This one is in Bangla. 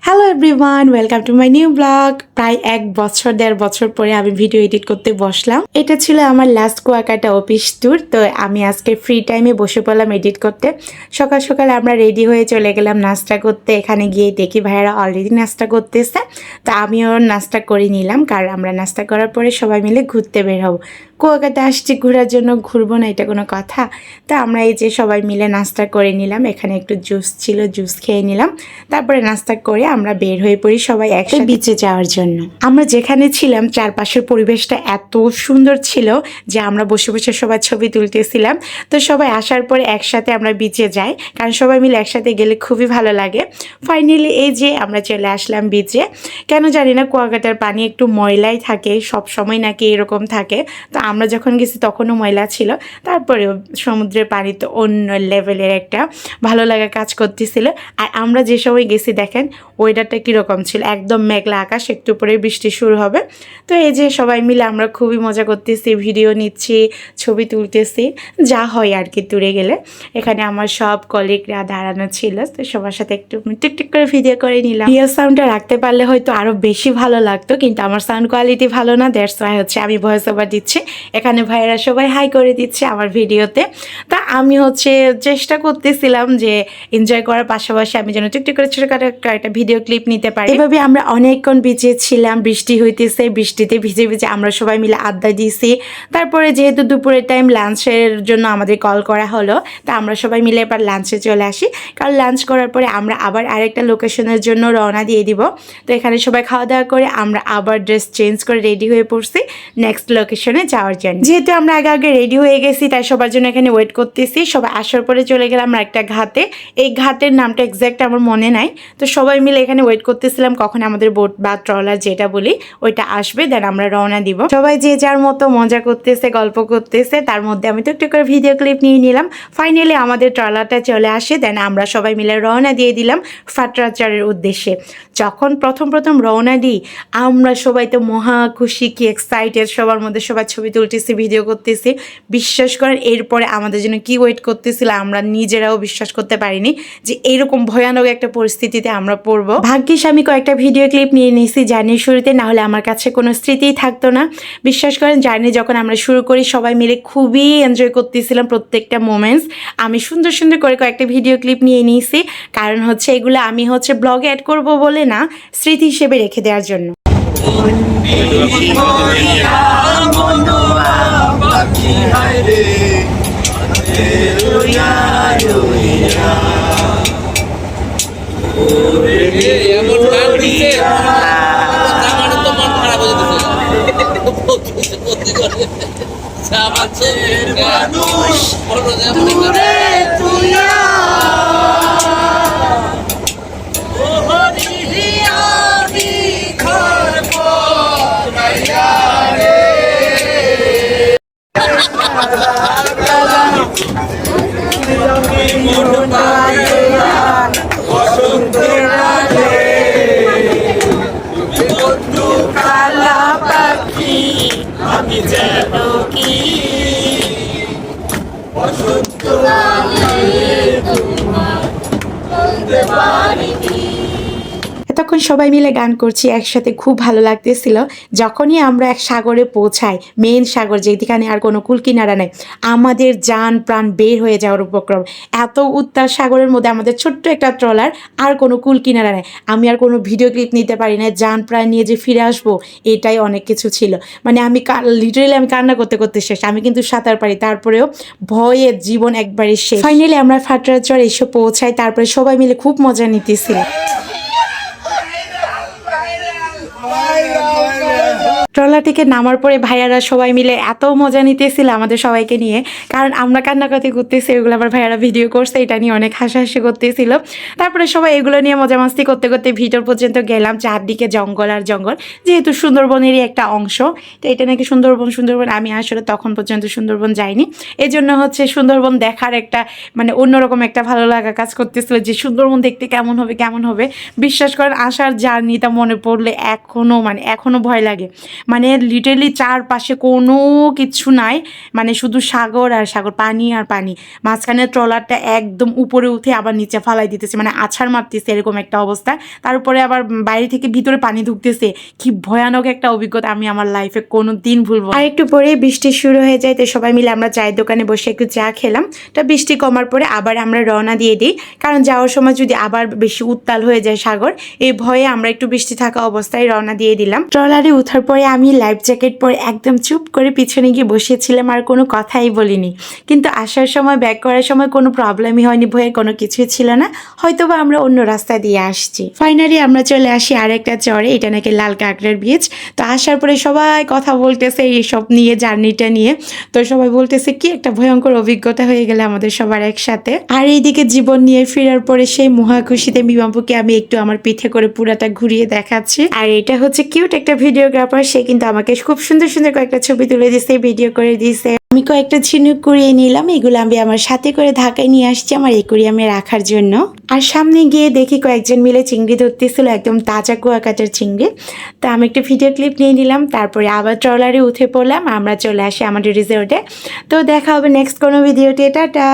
Hello everyone, welcome to my new blog. প্রায় 1-1.5 বছর পরে আমি ভিডিও এডিট করতে বসলাম। এটা ছিল আমার লাস্ট কুয়াকাটা অফিস ট্যুর। তো আমি আজকে ফ্রি টাইমে বসে পড়লাম এডিট করতে। সকাল সকাল আমরা রেডি হয়ে চলে গেলাম নাস্তা করতে। এখানে গিয়ে দেখি ভাইয়ারা অলরেডি নাস্তা করতেছে। তো আমিও নাস্তা করে নিলাম, কারণ আমরা নাস্তা করার পরে সবাই মিলে ঘুরতে বের হবো। কুয়াকাটা আসছি ঘোরার জন্য, ঘুরবো না এটা কোনো কথা? তো আমরা এই যে সবাই মিলে নাস্তা করে নিলাম। এখানে একটু জুস ছিল, জুস খেয়ে নিলাম। তারপরে নাস্তা করে আমরা বের হয়ে পড়ি সবাই একসাথে বিচে যাওয়ার জন্য। আমরা যেখানে ছিলাম চারপাশের পরিবেশটা এত সুন্দর ছিল যে আমরা বসে বসে সবাই ছবি তুলতেছিলাম। তো সবাই আসার পরে একসাথে আমরা বিচে যাই, কারণ সবাই মিলে একসাথে গেলে খুবই ভালো লাগে। ফাইনালি এই যে আমরা চলে আসলাম বিচে। কেন জানি না কুয়াকাটার পানি একটু ময়লাই থাকে, সব সময় নাকি এরকম থাকে। তো আমরা যখন গেছি তখনও ময়লা ছিল, তারপরেও সমুদ্রের পানি তো অন্য লেভেলের একটা ভালো লাগা কাজ করতেছিল। আর আমরা যে সময় গেছি দেখেন ওয়েদারটা কীরকম ছিল, একদম মেঘলা আকাশ, একটু পরে বৃষ্টি শুরু হবে। তো এই যে সবাই মিলে আমরা খুবই মজা করতেছি, ভিডিও নিচ্ছি, ছবি তুলতেছি, যা হয় আর কি ট্যুরে গেলে। এখানে আমার সব কলিগরা দাঁড়ানো ছিল, তো সবার সাথে একটু টিকটিক করে ভিডিও করে নিলাম। রিয়েল সাউন্ডটা রাখতে পারলে হয়তো আরও বেশি ভালো লাগতো, কিন্তু আমার সাউন্ড কোয়ালিটি ভালো না, দ্যাটস ওয়াই হচ্ছে আমি ভয়েস ওভার দিচ্ছি। এখানে ভাইয়েরা সবাই হাই করে দিচ্ছে আমার ভিডিওতে। তা আমি হচ্ছে চেষ্টা করতেছিলাম যে এনজয় করার পাশাপাশি আমি যেন টিকটিক করে ছোটখাটো একটা ভিডিও ক্লিপ নিতে পারি। এভাবে আমরা অনেকক্ষণ বিচে ছিলাম, বৃষ্টি হইতেছে, বৃষ্টিতে ভিজে ভিজে আমরা সবাই মিলে আড্ডা দিয়েছি। তারপরে যেহেতু দুপুরের টাইম, লাঞ্চের জন্য আমাদের কল করা হলো, তা আমরা সবাই মিলে এবার লাঞ্চে চলে আসি। কারণ লাঞ্চ করার পরে আমরা আবার আরেকটা লোকেশনের জন্য রওনা দিয়ে দিব। তো এখানে সবাই খাওয়া দাওয়া করে আমরা আবার ড্রেস চেঞ্জ করে রেডি হয়ে পড়ছি নেক্সট লোকেশনে যাওয়ার জন্য। যেহেতু আমরা আগে আগে রেডি হয়ে গেছি, তাই সবার জন্য এখানে ওয়েট করতেছি। সবাই আসার পরে চলে গেলাম আমরা একটা ঘাটে। এই ঘাটের নামটা এক্স্যাক্ট আমার মনে নাই। তো সবাই মিলে এখানে ওয়েট করতেছিলাম কখন আমাদের বোট বা ট্রলার যেটা বলি ওইটা আসবে, দেন আমরা রওনা দিব। সবাই যে যার মতো মজা করতেছে, গল্প করতেছে, তার মধ্যে আমি তো একটু করে ভিডিও ক্লিপ নিয়ে নিলাম। ফাইনালি আমাদের ট্রলারটা চলে আসে, দেন আমরা সবাই মিলে রওনা দিয়ে দিলাম ফাটরাচারের উদ্দেশ্যে। যখন প্রথম রওনা দিই আমরা সবাই তো মহা খুশি, কি এক্সাইটেড, সবার মধ্যে সবাই ছবি তুলতেছি, ভিডিও করতেছি। বিশ্বাস করেন এরপরে আমাদের জন্য কি ওয়েট করতেছিল আমরা নিজেরাও বিশ্বাস করতে পারিনি যে এইরকম ভয়ানক একটা পরিস্থিতিতে আমরা পড়বো। ভাগ্যিস আমি কয়েকটা ভিডিও ক্লিপ নিয়ে নিয়েছি জার্নির শুরুতে, না হলে আমার কাছে কোনো স্মৃতিই থাকতো না। বিশ্বাস করেন জার্নি যখন আমরা শুরু করি সবাই মিলে খুবই এনজয় করতেছিলাম প্রত্যেকটা মোমেন্টস। আমি সুন্দর সুন্দর করে কয়েকটা ভিডিও ক্লিপ নিয়ে নিয়েছি, কারণ হচ্ছে এগুলো আমি হচ্ছে ব্লগে অ্যাড করব বলে না, স্মৃতি হিসেবে রেখে দেওয়ার জন্য। তখন সবাই মিলে গান করছি একসাথে, খুব ভালো লাগতেছিল। যখনই আমরা এক সাগরে পৌঁছাই, মেন সাগর যেখানে আর কোনো কুল কিনারা নেই, আমাদের জান প্রাণ বের হয়ে যাওয়ার উপক্রম। এত উত্তাল সাগরের মধ্যে আমাদের ছোট্ট একটা ট্রলার, আর কোনো কুল কিনারা নেই। আমি আর কোনো ভিডিও ক্লিপ নিতে পারি না, জান প্রাণ নিয়ে যে ফিরে আসবো এটাই অনেক কিছু ছিল। মানে আমি লিটারেলি আমি কান্না করতে করতে শেষ। আমি কিন্তু সাঁতার পারি, তারপরেও ভয়ে জীবন একবারে শেষ। ফাইনালি আমরা ফাটরাচর এসে পৌঁছাই, তারপরে সবাই মিলে খুব মজা নিতেছিল। ট্রলার থেকে নামার পরে ভাইয়ারা সবাই মিলে এত মজা নিতেছিল আমাদের সবাইকে নিয়ে, কারণ আমরা কান্নাকাটি করতেছি, এগুলো আবার ভাইয়ারা ভিডিও করছে, এটা নিয়ে অনেক হাসাহাসি করতেছিল। তারপরে সবাই এগুলো নিয়ে মজা মাস্তি করতে করতে ভিতর পর্যন্ত গেলাম, চারদিকে জঙ্গল আর জঙ্গল, যেহেতু সুন্দরবনেরই একটা অংশ। তো এটা নাকি সুন্দরবন, আমি আসলে তখন পর্যন্ত সুন্দরবন যাইনি, এই জন্য হচ্ছে সুন্দরবন দেখার একটা মানে অন্যরকম একটা ভালো লাগা কাজ করতেছিল যে সুন্দরবন দেখতে কেমন হবে। বিশ্বাস করেন আসার জার্নিটা মনে পড়লে এখনও ভয় লাগে। মানে লিটারলি চারপাশে কোনো কিছু নাই, মানে শুধু সাগর আর সাগর, পানি আর পানি। মাঝখানে ট্রলারটা একদম উপরে উঠে আবার নিচে ফালাই দিতেছে, মানে আছাড় মারতেছে এরকম একটা অবস্থা। তার উপরে আবার বাইরে থেকে ভিতরে পানি ঢুকতেছে। কি ভয়ানক একটা অভিজ্ঞতা, আমি আমার লাইফে কোনো দিন ভুলবো না। আর একটু পরে বৃষ্টি শুরু হয়ে যায়, তো সবাই মিলে আমরা চায়ের দোকানে বসে একটু চা খেলাম। তো বৃষ্টি কমার পরে আবার আমরা রওনা দিয়ে দিই, কারণ যাওয়ার সময় যদি আবার বেশি উত্তাল হয়ে যায় সাগর, এই ভয়ে আমরা একটু বৃষ্টি থাকা অবস্থায় রওনা দিয়ে দিলাম। ট্রলারে ওঠার পরে আমি লাইফ জ্যাকেট পরে একদম চুপ করে পিছনে গিয়ে বসেছিলাম, আর কোনো কথাই বলিনি। কিন্তু আসার সময় ব্যাক করার সময় কোনো প্রবলেমই হয়নি, ভয়ের কোনো কিছুই ছিল না, হয়তোবা আমরা অন্য রাস্তা দিয়ে আসছি। ফাইনালি আমরা চলে আসি আরেকটা চরে, এটা নাকি লাল কাঁকড়ার বীজ। তো আসার পরে সবাই কথা বলতেছে এইসব নিয়ে, জার্নিটা নিয়ে। তো সবাই বলতেছে কি একটা ভয়ঙ্কর অভিজ্ঞতা হয়ে গেলে আমাদের সবার একসাথে। আর এইদিকে জীবন নিয়ে ফেরার পরে সেই মহা খুশিতে মিমাপুকে আমি একটু আমার পিঠে করে পুরাটা ঘুরিয়ে দেখাচ্ছি। আর এটা হচ্ছে কিউট একটা ভিডিওগ্রাফার, সে কিন্তু আমাকে খুব সুন্দর সুন্দর কয়েকটা ছবি তুলে দিছে, ভিডিও করে দিছে। আমি কয়েকটা ঝিনুক কুড়িয়ে নিলাম, এগুলো আমি আমার সাথে করে ঢাকায় নিয়ে আসছি আমার একুরিয়ামে রাখার জন্য। আর সামনে গিয়ে দেখি কয়েকজন মিলে চিংড়ি ধরতেছিল, একদম তাজা কুয়াকাটার চিংড়ি। তো আমি একটা ভিডিও ক্লিপ নিয়ে নিলাম, তারপরে আবার ট্রলারে উঠে পড়লাম, আমরা চলে আসি আমাদের রিসোর্টে। তো দেখা হবে নেক্সট কোনো ভিডিওতে, টাটা।